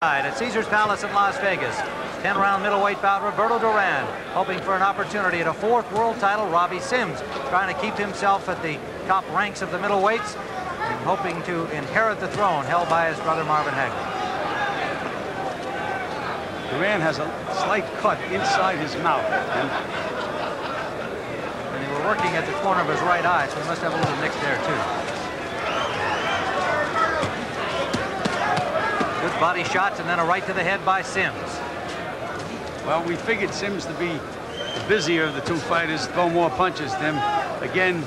At Caesars Palace in Las Vegas. 10-round middleweight bout, Roberto Duran hoping for an opportunity at a fourth world title. Robbie Sims trying to keep himself at the top ranks of the middleweights and hoping to inherit the throne held by his brother Marvin Hagler. Duran has a slight cut inside his mouth. And they were working at the corner of his right eye, so he must have a little nick there too. Good body shots and then a right to the head by Sims. Well, we figured Sims to be the busier of the two fighters, throw more punches than him. Again,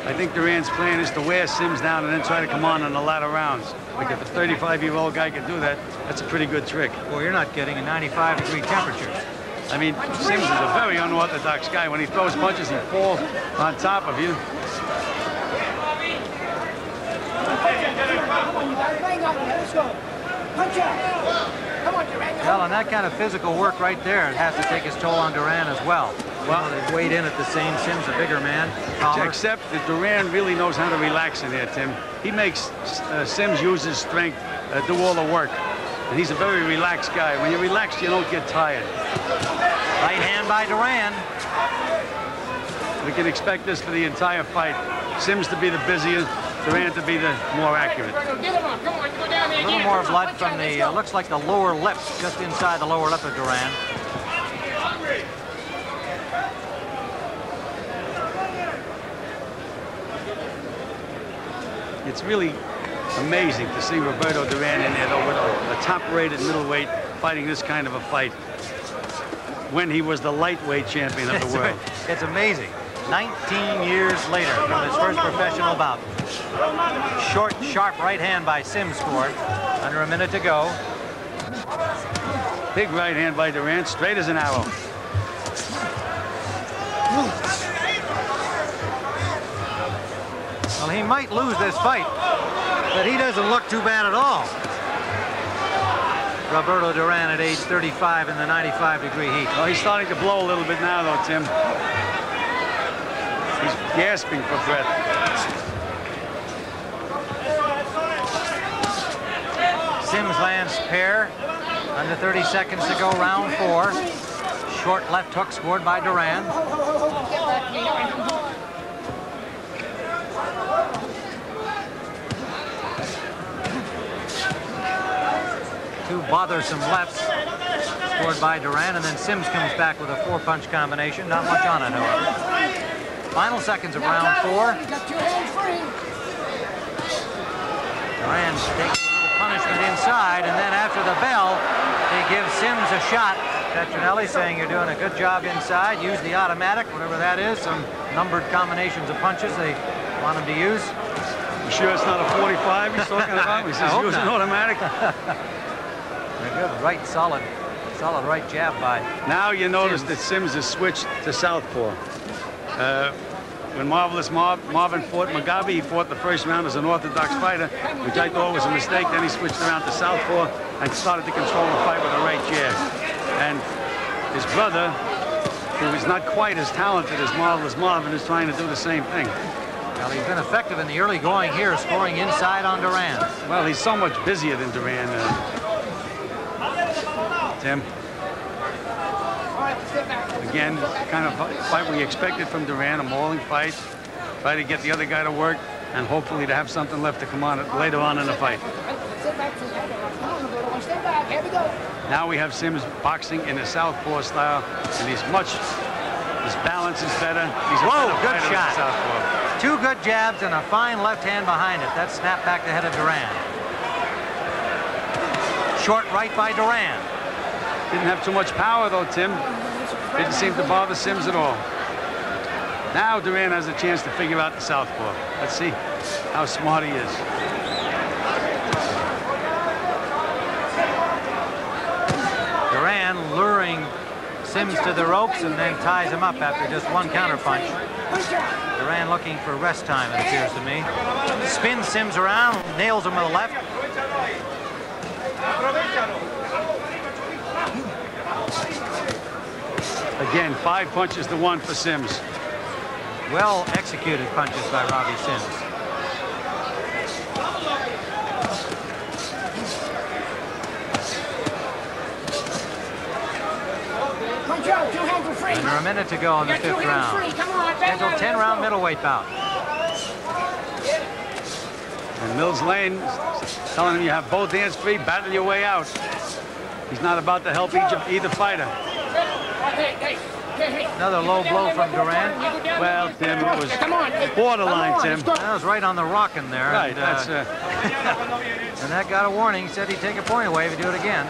I think Duran's plan is to wear Sims down and then try to come on in the latter rounds. Like if a 35-year-old guy can do that, that's a pretty good trick. Well, you're not getting a 95-degree temperature. I mean, Sims is a very unorthodox guy. When he throws punches, he falls on top of you. Well, and that kind of physical work right there, it has to take its toll on Duran as well. Well, they weighed in at the same. Sims, a bigger man. Taller. Except that Duran really knows how to relax in there, Tim. He makes Sims use his strength, do all the work. And he's a very relaxed guy. When you're relaxed, you don't get tired. Right hand by Duran. We can expect this for the entire fight. Sims to be the busier, Duran to be the more accurate. A little more blood from the, looks like the lower lip, just inside the lower lip of Duran. It's really amazing to see Roberto Duran in there, though, with a top-rated middleweight fighting this kind of a fight when he was the lightweight champion of the world. It's amazing. 19 years later from his first professional bout. Short, sharp right hand by Sims scored. Under a minute to go. Big right hand by Duran, straight as an arrow. Well, he might lose this fight, but he doesn't look too bad at all. Roberto Duran at age 35 in the 95-degree heat. Well, he's starting to blow a little bit now, though, Tim. He's gasping for breath. Sims lands pair. Under 30 seconds to go, round 4. Short left hook scored by Duran. Two bothersome lefts scored by Duran, and then Sims comes back with a 4-punch combination. Not much on it, however. Final seconds of round 4. Duran takes a little punishment inside, and then after the bell, they give Sims a shot. Petronelli saying you're doing a good job inside. Use the automatic, whatever that is. Some numbered combinations of punches they want him to use. You sure it's not a 45 he's talking about? He says use an automatic. Good right, solid right jab by. Now you notice that Sims has switched to southpaw. When Marvin fought Mugabe, he fought the first round as an orthodox fighter, which I thought was a mistake. Then he switched around to southpaw and started to control the fight with a right jab. And his brother, who is not quite as talented as Marvin, is trying to do the same thing. Well, he's been effective in the early going here, scoring inside on Duran. Well, he's so much busier than Duran. Tim. Again, the kind of fight we expected from Duran, a mauling fight, try to get the other guy to work, and hopefully to have something left to come on later on in the fight. Now we have Sims boxing in a southpaw style, and his balance is better. He's a Whoa, better good shot. Southpaw. 2 good jabs and a fine left hand behind it. That snapped back the head of Duran. Short right by Duran. Didn't have too much power, though, Tim. Didn't seem to bother Sims at all. Now Duran has a chance to figure out the southpaw. Let's see how smart he is. Duran luring Sims to the ropes and then ties him up after just 1 counterpunch. Duran looking for rest time, it appears to me. Spins Sims around, nails him with a left. Again, 5 punches to 1 for Sims. Well executed punches by Robbie Sims. Under a minute to go in the 5th round. Scheduled 10-round middleweight bout. And Mills Lane telling him you have both hands free, battle your way out. He's not about to help either fighter. Another low blow from Duran. Well, Tim, it was borderline, Tim. That was right on the rock in there. Right, and, and that got a warning. He said he'd take a point away if he do it again.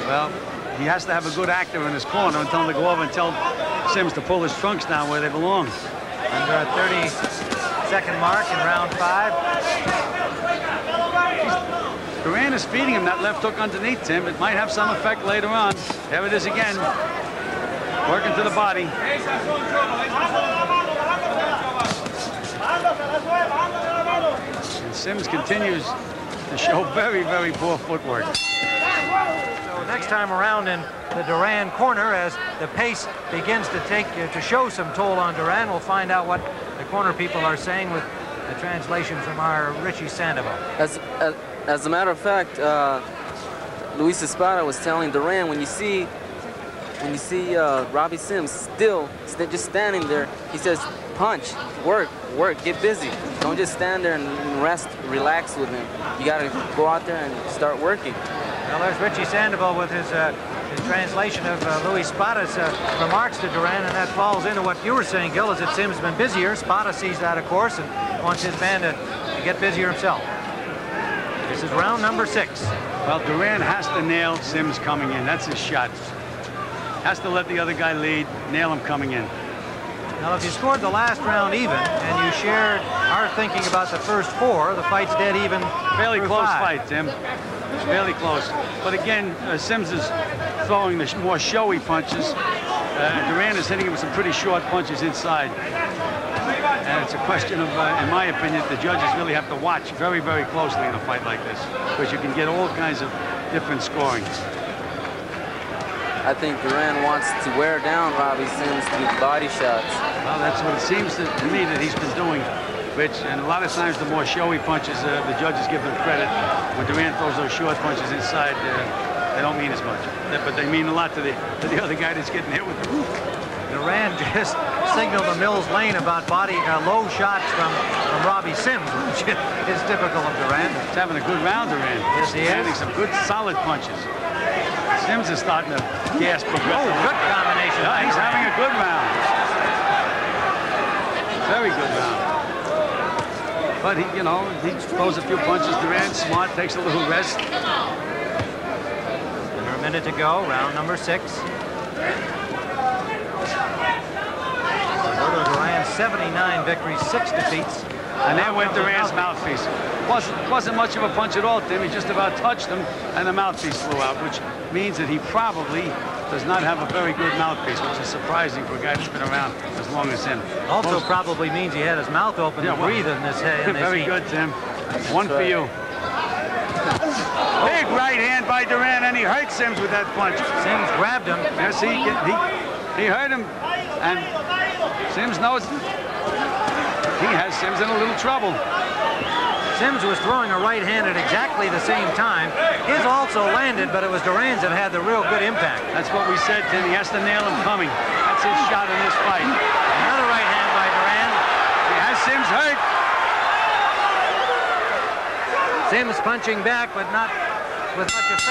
Well, he has to have a good actor in his corner and tell him to go over and tell Sims to pull his trunks down where they belong. Under a 30-second mark in round 5. Duran is feeding him that left hook underneath, Tim. It might have some effect later on. There it is again. Working to the body. And Sims continues to show very, very poor footwork. So next time around in the Duran corner, as the pace begins to show some toll on Duran, we'll find out what the corner people are saying with the translation from our Richie Sandoval. As a matter of fact, Luis Espada was telling Duran, when you see Robbie Sims still just standing there, he says, punch, work, get busy. Don't just stand there and rest, relax with him. You got to go out there and start working. Well, there's Richie Sandoval with his translation of Luis Espada's remarks to Duran, and that falls into what you were saying, Gil, is that Sims has been busier. Espada sees that, of course, and wants his man to get busier himself. This is round number 6. Well, Duran has to nail Sims coming in. That's his shot. Has to let the other guy lead, nail him coming in. Now, if you scored the last round even, and you shared our thinking about the first 4, the fight's dead even. Fairly close 5. fight, Tim. Fairly close. But again, Sims is throwing the more showy punches. Duran is hitting him with some pretty short punches inside. And it's a question of, in my opinion, the judges really have to watch very, very closely in a fight like this, because you can get all kinds of different scoring. I think Duran wants to wear down Robbie Sims with body shots. Well, that's what it seems to me that he's been doing, Rich. And a lot of times the more showy punches, the judges give them credit. When Duran throws those short punches inside, they don't mean as much. But they mean a lot to the other guy that's getting hit with them. Duran just signaled to Mills Lane about low shots from Robbie Sims, which is typical of Duran. He's having a good round, Duran. Yes, he is. Landing some good, solid punches. Sims is starting to gasp. Oh, good combination. Yeah, he's having a good round. Very good round. But he throws a few punches. Duran, smart, takes a little rest. Under a minute to go, round number 6. Roberto Duran, 79 victories, 6 defeats. And there went Duran's mouthpiece. Wasn't much of a punch at all, Tim. He just about touched him, and the mouthpiece flew out, which means that he probably does not have a very good mouthpiece, which is surprising for a guy that's been around as long as him. Also probably means he had his mouth open to breathe in this head. Very good, Tim. One for you. Big right hand by Duran, and he hurt Sims with that punch. Sims grabbed him. Yes, he hurt him, and Sims knows he has Sims in a little trouble. Sims was throwing a right hand at exactly the same time. His also landed, but it was Duran's that had the real good impact. That's what we said, Tim. He has to nail him coming. That's his shot in this fight. Another right hand by Duran. He has Sims hurt. Sims punching back, but not with much effect.